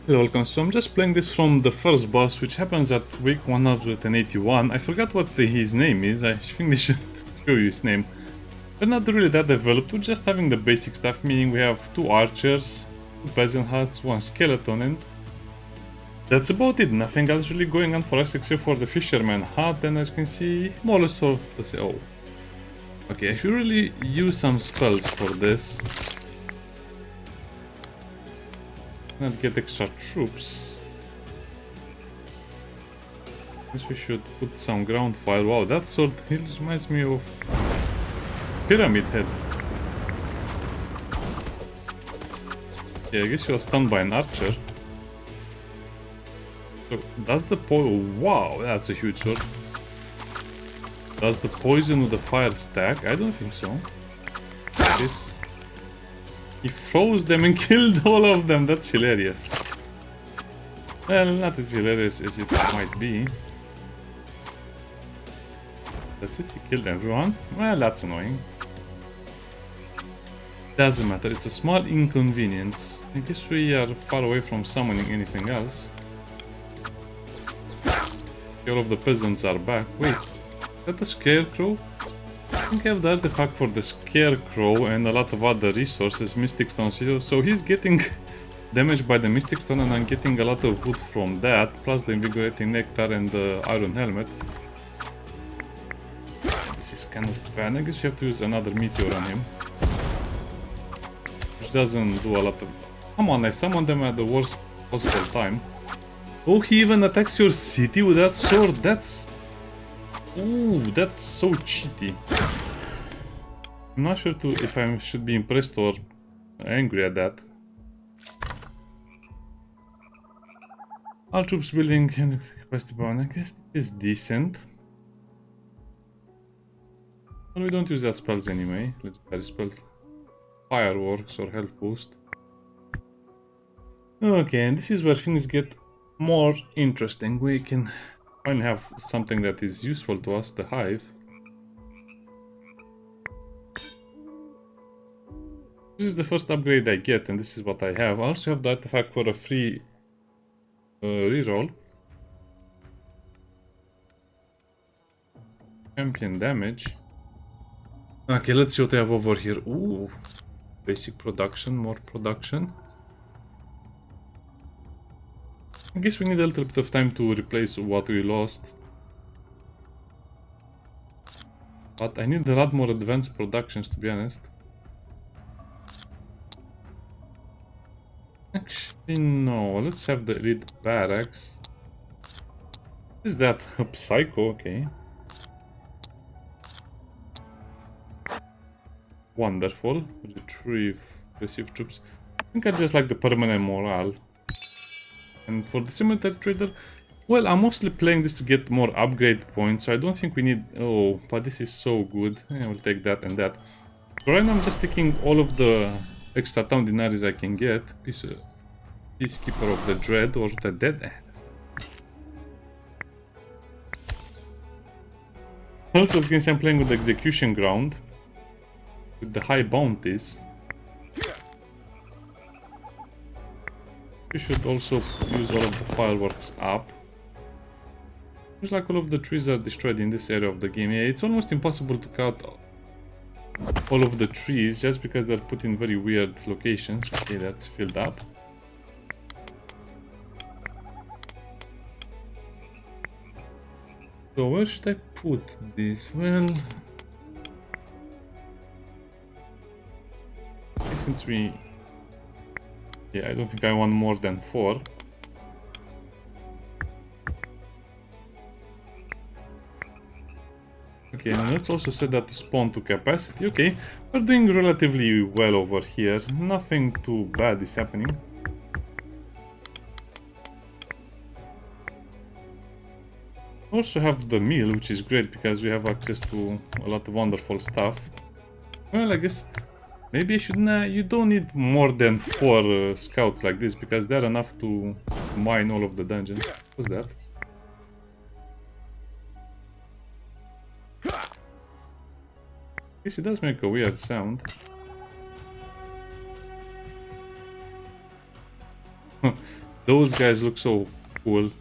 Hello, welcome. So I'm just playing this from the first boss, which happens at week 181. I forgot what his name is. I think they should show you his name. We're not really that developed. We're just having the basic stuff, meaning we have 2 archers, 2 peasant huts, 1 skeleton, and that's about it. Nothing else really going on for us except for the fisherman hut, and as you can see, more or less so to say. Oh, okay, I should really use some spells for this. Not get extra troops. Guess we should put some ground fire. Wow, that sword reminds me of Pyramid Head. Yeah, I guess he was stunned by an archer. So does the wow, that's a huge sword. Does the poison with the fire stack? I don't think so. This. He froze them and killed all of them. That's hilarious. Well, not as hilarious as it might be. That's it, he killed everyone. Well, that's annoying. Doesn't matter, it's a small inconvenience. I guess we are far away from summoning anything else. All of the peasants are back. Wait, is that the scarecrow? I think I have the artifact for the scarecrow and a lot of other resources, mystic stones. So he's getting damaged by the mystic stone and I'm getting a lot of wood from that, plus the invigorating nectar and the iron helmet. This is kind of bad. I guess you have to use another meteor on him, which doesn't do a lot of... Come on, I summoned them at the worst possible time. Oh, he even attacks your city with that sword. That's... Ooh, that's so cheaty. I'm not sure if I should be impressed or angry at that. All troops building and capacity bound. I guess it's decent. Well, we don't use that spells anyway. Legendary spell. Fireworks or health boost. Okay, and this is where things get more interesting. We can finally have something that is useful to us, the hive. This is the first upgrade I get, and this is what I have. I also have the artifact for a free reroll. Champion damage. Okay, let's see what I have over here. Ooh, basic production, more production. I guess we need a little bit of time to replace what we lost. But I need a lot more advanced productions, to be honest. Actually, no. Let's have the elite barracks. Is that a psycho? Okay. Wonderful. Retrieve, receive troops. I think I just like the permanent morale. And for the cemetery trader, well, I'm mostly playing this to get more upgrade points, so I don't think we need... Oh, but this is so good. I will take that and that. So right now I'm just taking all of the extra town dinaries I can get. Peacekeeper of the Dread or the Dead. Also, as you can see, I'm playing with the execution ground. With the high bounties. We should also use all of the fireworks up. Looks like all of the trees are destroyed in this area of the game. Yeah, it's almost impossible to cut all of the trees just because they're put in very weird locations. Okay, that's filled up. So where should I put this? Well, since we... Yeah, I don't think I want more than 4. Okay, and let's also set that to spawn to capacity. Okay, we're doing relatively well over here. Nothing too bad is happening. Also have the meal, which is great because we have access to a lot of wonderful stuff. Well, I guess maybe I should... Nah, you don't need more than 4 scouts like this because they're enough to mine all of the dungeons. What's that? Yes, it does make a weird sound. Those guys look so cool.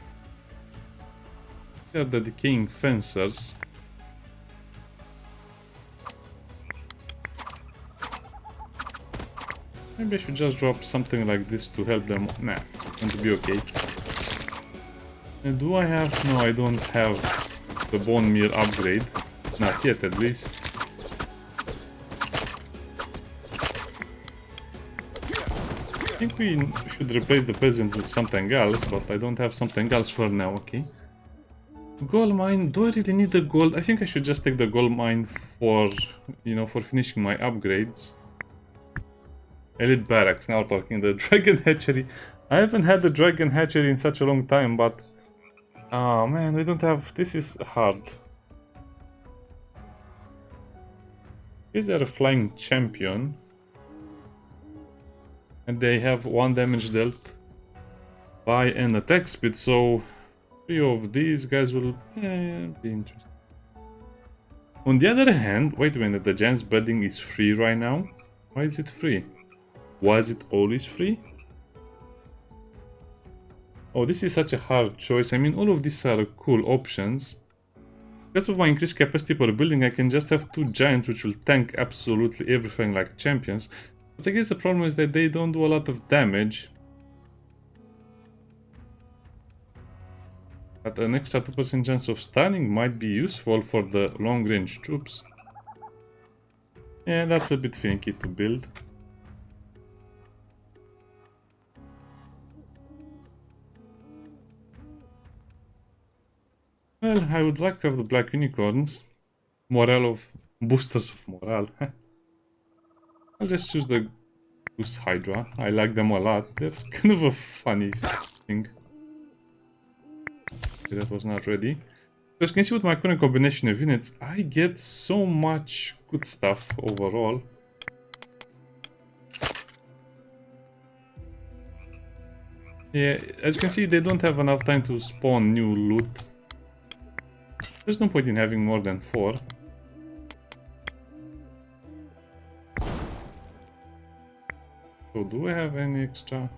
They're the decaying fencers. Maybe I should just drop something like this to help them. Nah, it's going to be okay. And do I have... No, I don't have the bone meal upgrade. Not yet, at least. I think we should replace the peasant with something else, but I don't have something else for now, okay? Gold mine, do I really need the gold? I think I should just take the gold mine for, you know, for finishing my upgrades. Elite barracks, now talking. The dragon hatchery. I haven't had the dragon hatchery in such a long time, but... Oh man, we don't have... This is hard. Is there a flying champion? And they have 1 damage dealt by an attack speed, so 3 of these guys will be interesting. On the other hand, wait a minute, the giant's bedding is free right now? Why is it free? Was it always free? Oh, this is such a hard choice. I mean, all of these are cool options. Because of my increased capacity per building, I can just have 2 giants which will tank absolutely everything like champions. But I guess the problem is that they don't do a lot of damage. But an extra 2% chance of stunning might be useful for the long-range troops. Yeah, that's a bit finicky to build. Well, I would like to have the black unicorns. Morale of... boosters of morale. I'll just choose the goose hydra. I like them a lot. That's kind of a funny thing. Okay, that was not ready. So as you can see with my current combination of units, I get so much good stuff overall. Yeah, as you can see, they don't have enough time to spawn new loot. There's no point in having more than 4. So do I have any extra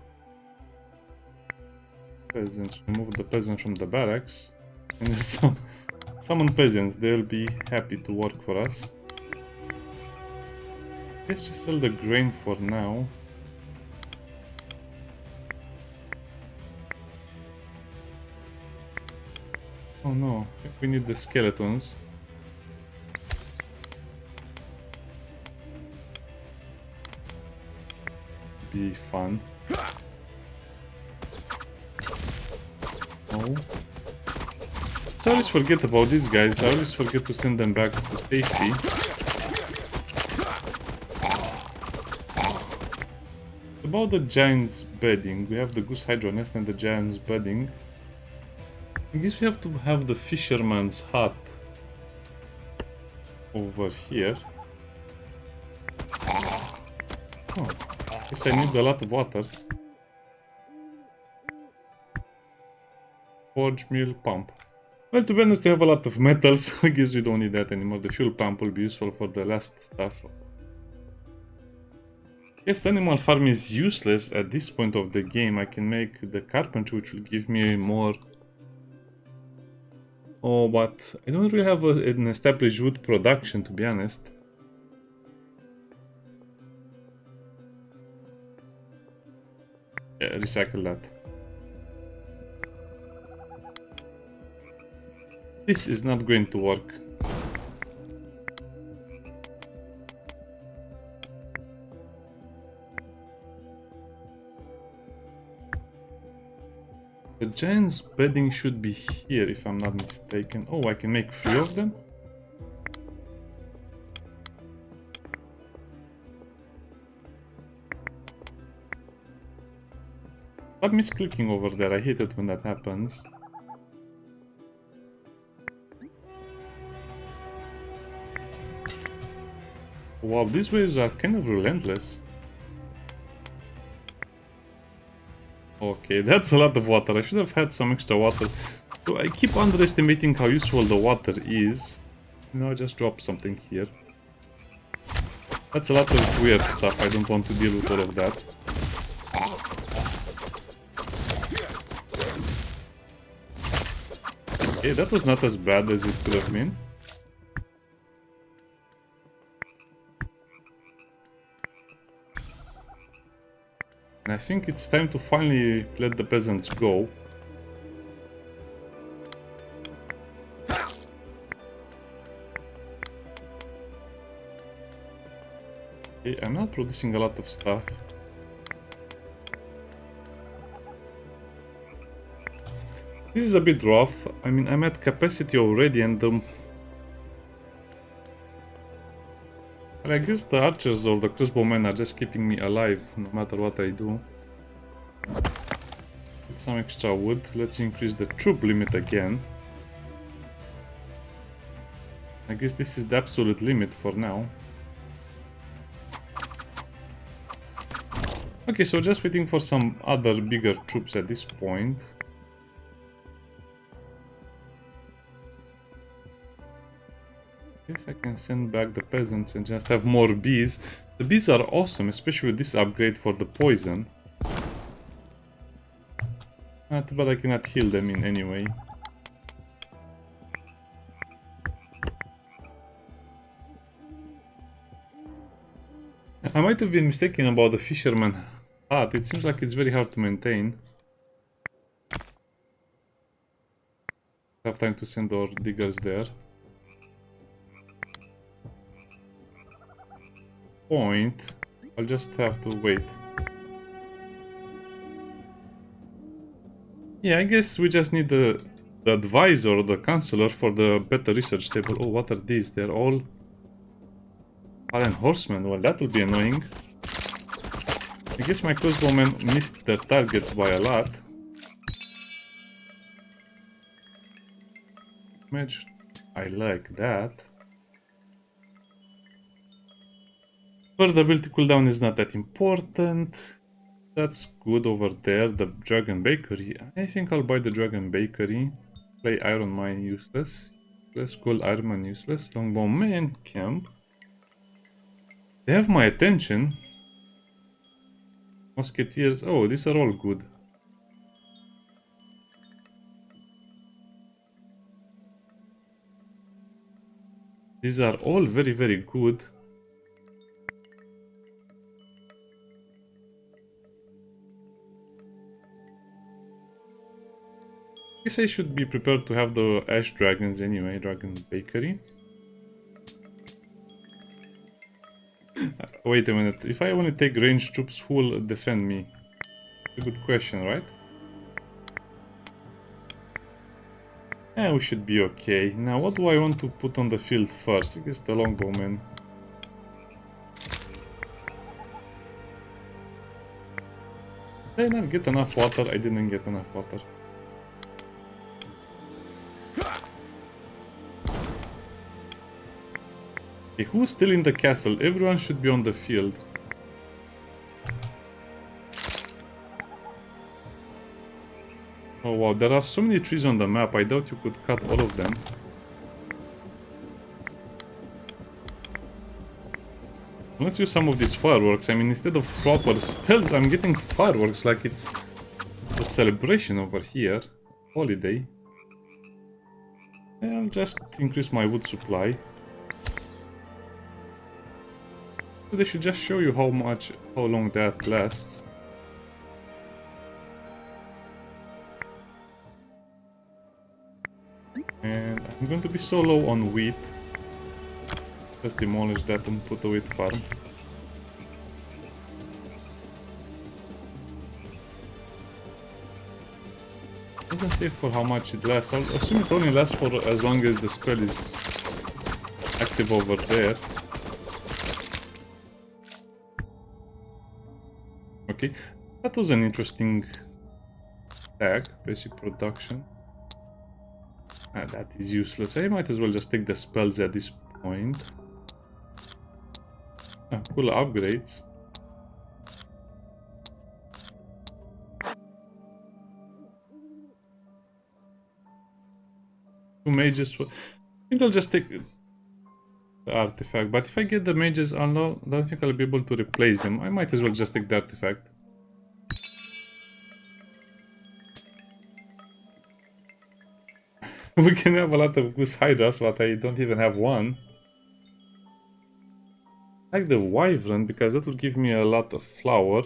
peasants? Remove the peasants from the barracks. And summon peasants, they'll be happy to work for us. Let's just sell the grain for now. Oh no, I think we need the skeletons. Be fun. Oh. So I always forget about these guys, I always forget to send them back to safety. About the giant's bedding, we have the goose hydra nest and the giant's bedding. I guess we have to have the fisherman's hut over here. Oh, I guess I need a lot of water. Forge mill pump. Well, to be honest, we have a lot of metals. I guess we don't need that anymore. The fuel pump will be useful for the last stuff. Yes, the animal farm is useless at this point of the game. I can make the carpentry, which will give me more. Oh, but I don't really have an established wood production, to be honest. Yeah, recycle that. This is not going to work. The giant's bedding should be here, if I'm not mistaken. Oh, I can make 3 of them? Stop misclicking over there, I hate it when that happens. Wow, these waves are kind of relentless. Okay, that's a lot of water. I should have had some extra water. So I keep underestimating how useful the water is. You know, just drop something here. That's a lot of weird stuff. I don't want to deal with all of that. Okay, that was not as bad as it could have been. And I think it's time to finally let the peasants go. Okay, I'm not producing a lot of stuff. This is a bit rough. I mean, I'm at capacity already, and I guess the archers or the crossbowmen are just keeping me alive no matter what I do. Get some extra wood. Let's increase the troop limit again. I guess this is the absolute limit for now. Okay, so just waiting for some other bigger troops at this point. Guess I can send back the peasants and just have more bees. The bees are awesome, especially with this upgrade for the poison. Too bad I cannot heal them in any way. I might have been mistaken about the fisherman hut. It seems like it's very hard to maintain. I have time to send our diggers there. Point. I'll just have to wait. Yeah, I guess we just need the advisor or the counselor for the better research table. Oh, what are these? They're all Allen horsemen. Well, that will be annoying. I guess my crossbowmen missed their targets by a lot. Mage, I like that. Further ability cooldown is not that important. That's good over there. The Dragon Bakery. I think I'll buy the Dragon Bakery. Play Iron Mine useless. Let's call Iron Mine useless. Longbowman camp. They have my attention. Musketeers. Oh, these are all good. These are all very, very good. I guess I should be prepared to have the Ash Dragons anyway, Dragon Bakery. Wait a minute, if I only take ranged troops, who will defend me? It's a good question, right? Yeah, we should be okay. Now, what do I want to put on the field first? I guess the longbowmen. Did I not get enough water? I didn't get enough water. Okay, who's still in the castle? Everyone should be on the field. Oh wow, there are so many trees on the map. I doubt you could cut all of them. Let's use some of these fireworks. I mean, instead of proper spells, I'm getting fireworks like it's a celebration over here. Holiday. I'll just increase my wood supply. They should just show you how long that lasts. And I'm going to be so low on wheat. Just demolish that and put a wheat farm. Doesn't say for how much it lasts. I'll assume it only lasts for as long as the spell is active over there. Okay, that was an interesting tag, basic production. That is useless. I might as well just take the spells at this point. Cool upgrades. Two mages. I think I'll just take the artifact, but if I get the mages unlocked, I don't think I'll be able to replace them. I might as well just take the artifact. We can have a lot of goose hydras, but I don't even have one. I like the wyvern because that will give me a lot of flour.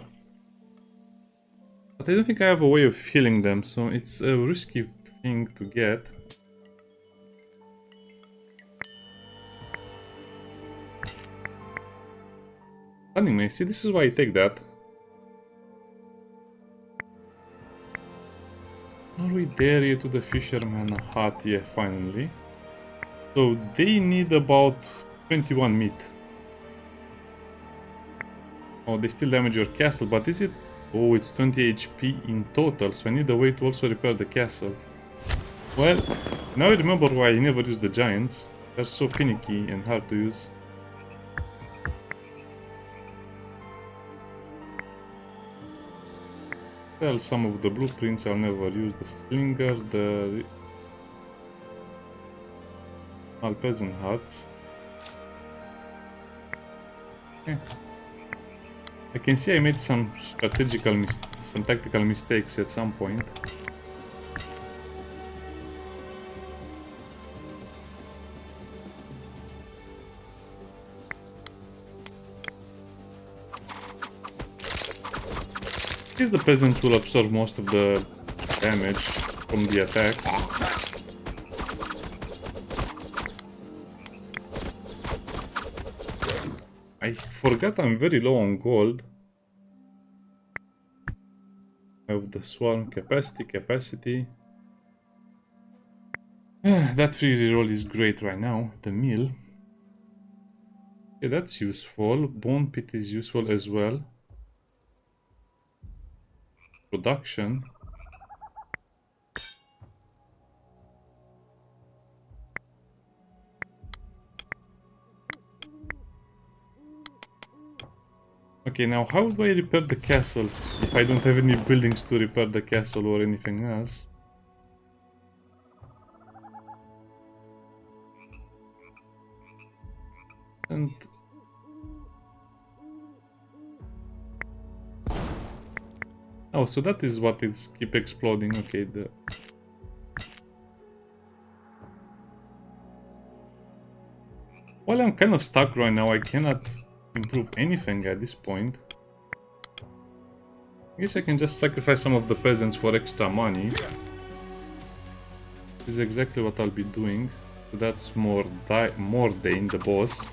But I don't think I have a way of healing them, so it's a risky thing to get. Anyway, see, this is why I take that. Are we there yet to the fisherman hut? Yeah, finally. So they need about 21 meat. Oh, they still damage your castle, but is it... Oh, it's 20 HP in total, so I need a way to also repair the castle. Well, now I remember why I never used the giants. They're so finicky and hard to use. Well, some of the blueprints I'll never use. The slinger, the... all peasant huts. Yeah. I can see I made some some tactical mistakes at some point. I guess the peasants will absorb most of the damage from the attacks. I forgot I'm very low on gold. I have the swarm capacity. That free reroll is great right now. The meal. Yeah, that's useful. Bone pit is useful as well. Production. Okay, now how do I repair the castles if I don't have any buildings to repair the castle or anything else? And... oh, so that is what is keep exploding. Okay, the... well, I'm kind of stuck right now. I cannot improve anything at this point. I guess I can just sacrifice some of the peasants for extra money. This is exactly what I'll be doing. So that's Mordain, the boss.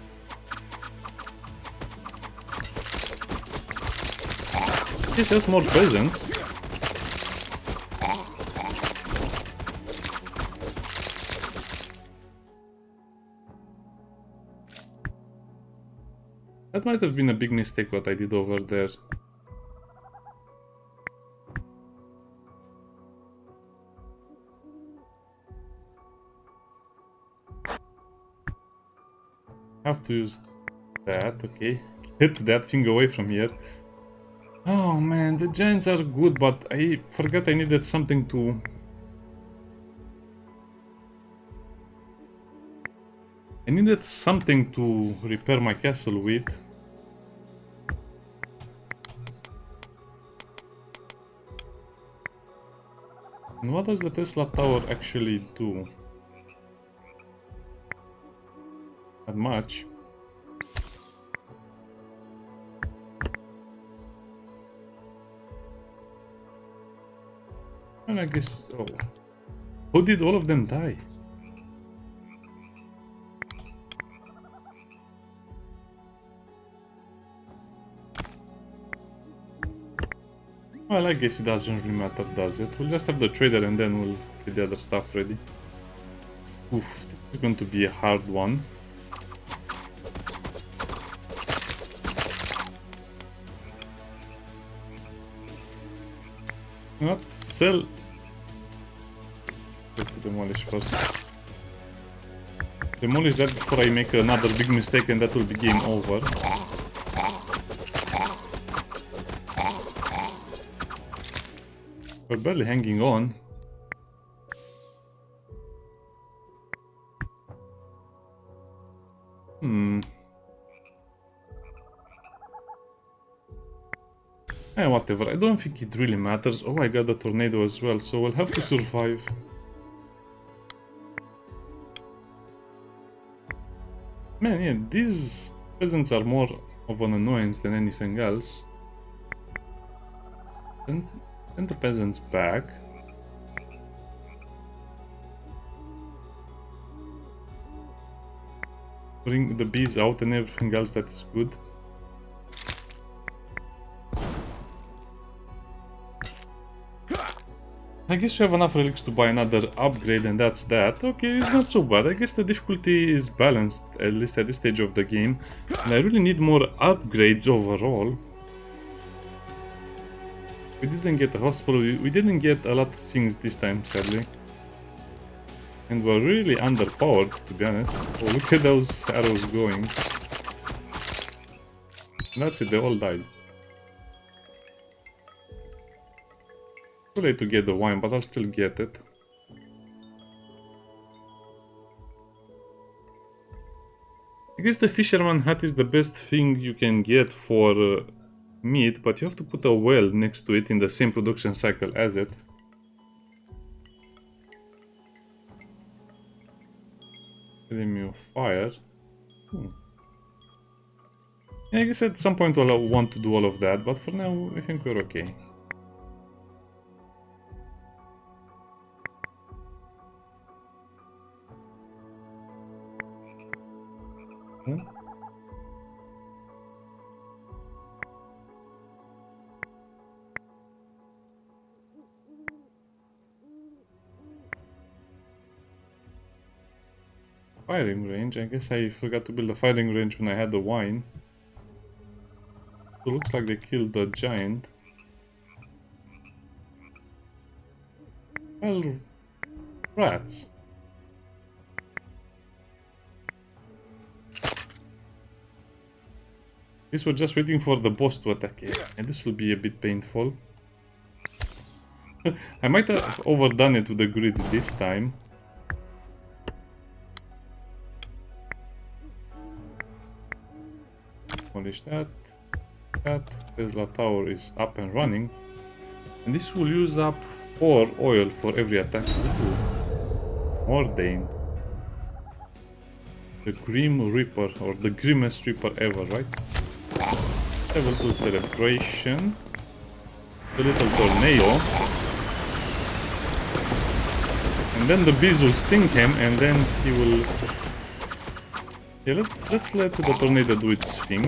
It's just more peasants. That might have been a big mistake what I did over there. Have to use that, okay. Get that thing away from here. Oh man, the giants are good, but I forgot I needed something to... I needed something to repair my castle with. And what does the Tesla Tower actually do? Not much. And I guess... oh. How did all of them die? Well, I guess it doesn't really matter, does it? We'll just have the trader and then we'll get the other stuff ready. Oof, this is going to be a hard one. Not sell. Let's demolish first. Demolish that before I make another big mistake and that will be game over. We're barely hanging on. Whatever, I don't think it really matters. Oh, I got a tornado as well, so we'll have to survive. Man, yeah, these peasants are more of an annoyance than anything else. Send the peasants back. Bring the bees out and everything else that is good. I guess we have enough relics to buy another upgrade and that's that. Okay, it's not so bad. I guess the difficulty is balanced, at least at this stage of the game. And I really need more upgrades overall. We didn't get a hospital, we didn't get a lot of things this time, sadly. And we're really underpowered, to be honest. Oh, look at those arrows going. That's it, they all died. Too late to get the wine, but I'll still get it. I guess the fisherman hat is the best thing you can get for meat, but you have to put a well next to it in the same production cycle as it. Enemy of fire. Yeah, I guess at some point I'll want to do all of that, but for now I think we're okay. Firing range. I guess I forgot to build a firing range when I had the wine. So it looks like they killed the giant. Well, rats. Guess we're just waiting for the boss to attack it, and this will be a bit painful. I might have overdone it with the grid this time. Polish that. Tesla Tower is up and running. And this will use up 4 oil for every attack. Ordain. The Grim Reaper, or the grimmest Reaper ever, right? Level 2 celebration. The little tornado. And then the bees will sting him, and then he will... Yeah, let's let the tornado do its thing.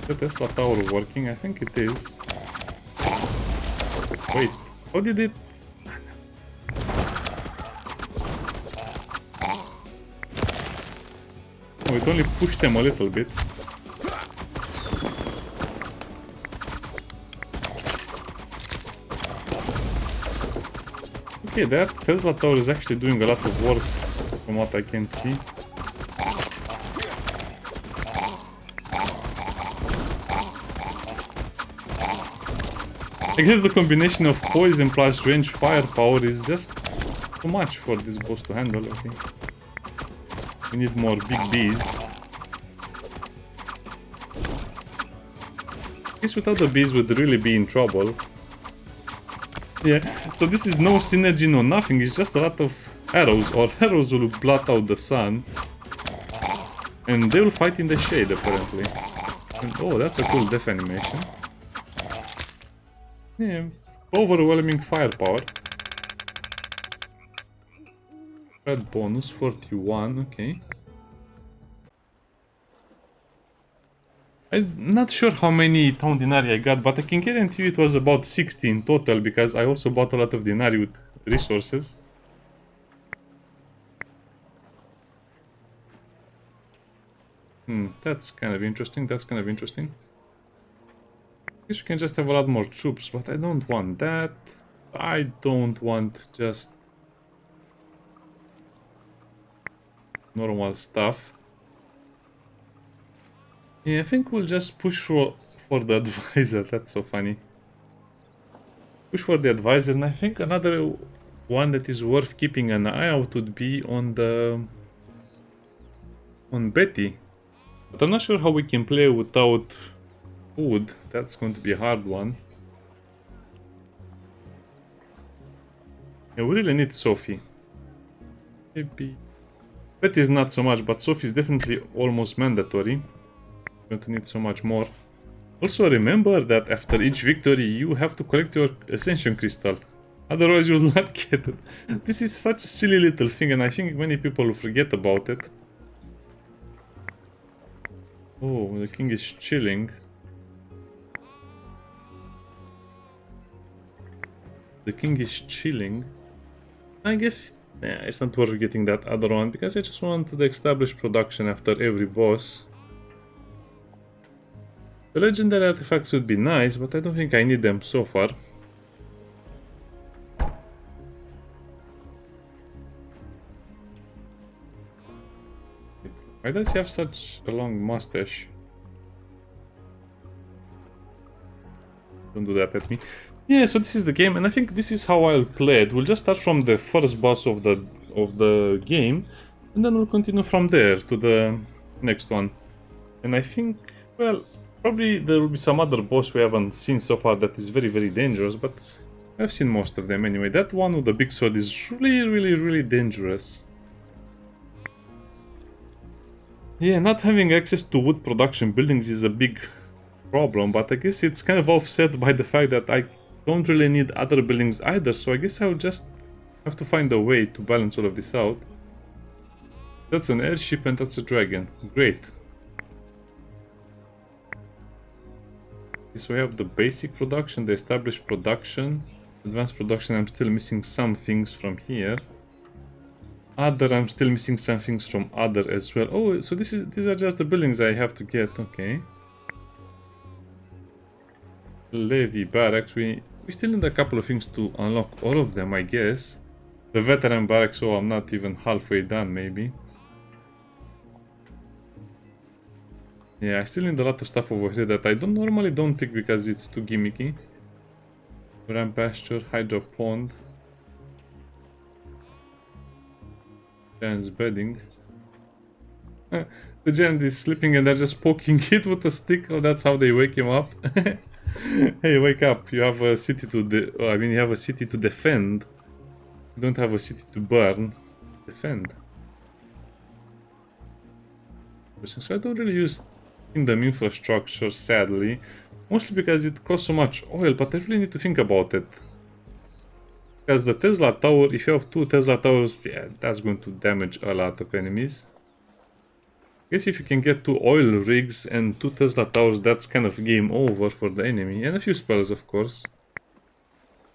The Tesla Tower working? I think it is. Wait, how did it... Oh, it only pushed them a little bit. Okay, that Tesla Tower is actually doing a lot of work from what I can see. I guess the combination of poison plus range firepower is just too much for this boss to handle, I think. We need more big bees. I guess without the bees we'd really be in trouble. Yeah, so this is no synergy, no nothing, it's just a lot of arrows, or arrows will blot out the sun. And they will fight in the shade, apparently. And, oh, that's a cool death animation. Yeah, overwhelming firepower. Red bonus 41, okay. I'm not sure how many town denarii I got, but I can guarantee you it was about 60 in total, because I also bought a lot of denarii with resources. That's kind of interesting, that's kind of interesting. I guess we can just have a lot more troops, but I don't want that. I don't want just normal stuff. Yeah, I think we'll just push for the advisor. That's so funny. Push for the advisor, and I think another one that is worth keeping an eye out would be on Betty. But I'm not sure how we can play without food. That's going to be a hard one. Yeah, we really need Sophie. Maybe Betty is not so much, but Sophie is definitely almost mandatory. Going to need so much more. Also remember that after each victory you have to collect your Ascension crystal. Otherwise you will not get it. This is such a silly little thing and I think many people will forget about it. Oh, the king is chilling. The king is chilling. I guess it's not worth getting that other one because I just want to establish production after every boss. The legendary artifacts would be nice, but I don't think I need them so far. Why does he have such a long mustache? Don't do that at me. Yeah, so this is the game, and I think this is how I'll play it. We'll just start from the first boss of the game, and then we'll continue from there to the next one. And I think, well, probably there will be some other boss we haven't seen so far that is very, very dangerous, but I've seen most of them anyway. That one with the big sword is really, really, really dangerous. Yeah, not having access to wood production buildings is a big problem, but I guess it's kind of offset by the fact that I don't really need other buildings either, so I guess I'll just have to find a way to balance all of this out. That's an airship and that's a dragon. Great. Okay, so we have the basic production, the established production, advanced production. I'm still missing some things from here. Other, I'm still missing some things from other as well. Oh, so these are just the buildings I have to get. Okay. Levy barracks. We still need a couple of things to unlock all of them, I guess. The veteran barracks, so I'm not even halfway done, maybe. Yeah, I still need a lot of stuff over here that I normally don't pick because it's too gimmicky. Ram pasture, hydro pond. Giant's bedding. The giant is sleeping and they're just poking it with a stick. Oh, that's how they wake him up. Hey, wake up! You have a city to you have a city to defend. You don't have a city to burn. Defend. So I don't really use kingdom infrastructure, sadly, mostly because it costs so much oil. But I really need to think about it. Because the Tesla Tower, if you have 2 Tesla Towers, yeah, that's going to damage a lot of enemies. I guess if you can get 2 oil rigs and 2 Tesla Towers, that's kind of game over for the enemy. And a few spells, of course.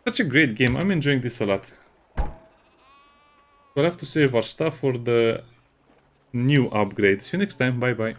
Such a great game. I'm enjoying this a lot. We'll have to save our stuff for the new upgrade. See you next time. Bye bye.